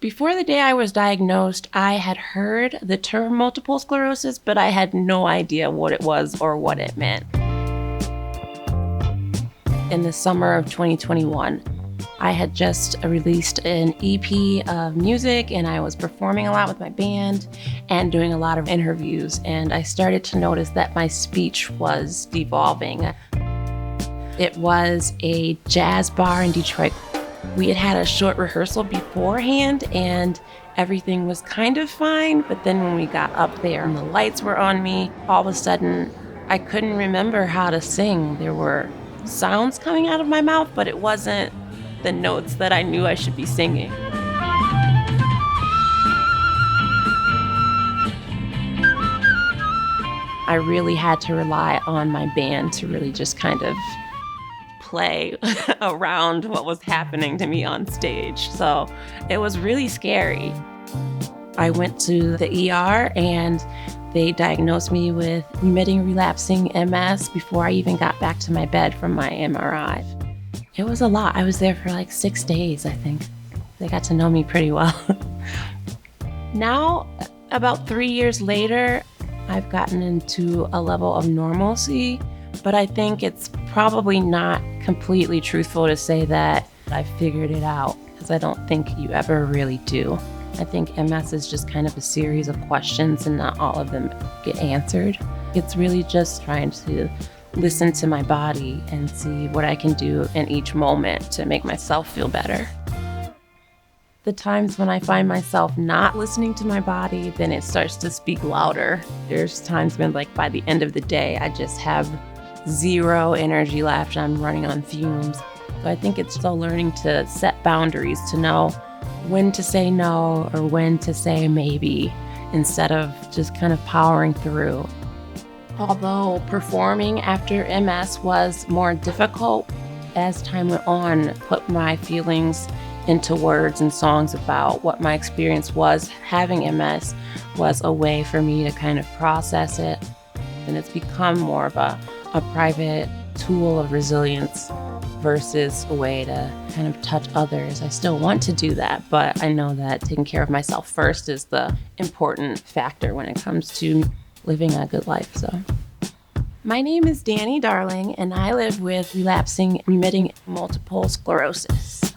Before the day I was diagnosed, I had heard the term multiple sclerosis, but I had no idea what it was or what it meant. In the summer of 2021, I had just released an EP of music, and I was performing a lot with my band and doing a lot of interviews, and I started to notice that my speech was devolving. It was a jazz bar in Detroit. We had a short rehearsal beforehand, and everything was kind of fine, but then when we got up there and the lights were on me, all of a sudden, I couldn't remember how to sing. There were sounds coming out of my mouth, but it wasn't the notes that I knew I should be singing. I really had to rely on my band to really just kind of play around what was happening to me on stage. So it was really scary. I went to the ER and they diagnosed me with remitting relapsing MS before I even got back to my bed from my MRI. It was a lot. I was there for like 6 days, I think. They got to know me pretty well. Now, about 3 years later, I've gotten into a level of normalcy, but I think it's probably not completely truthful to say that I figured it out, because I don't think you ever really do. I think MS is just kind of a series of questions and not all of them get answered. It's really just trying to listen to my body and see what I can do in each moment to make myself feel better. The times when I find myself not listening to my body, then it starts to speak louder. There's times when, like, by the end of the day, I just have zero energy left. I'm running on fumes. So I think it's still learning to set boundaries, to know when to say no or when to say maybe, instead of just kind of powering through. Although performing after MS was more difficult, as time went on, put my feelings into words and songs about what my experience was having MS was a way for me to kind of process it. And it's become more of a private tool of resilience versus a way to kind of touch others. I still want to do that, but I know that taking care of myself first is the important factor when it comes to living a good life. So, my name is Danny Darling, and I live with relapsing remitting multiple sclerosis.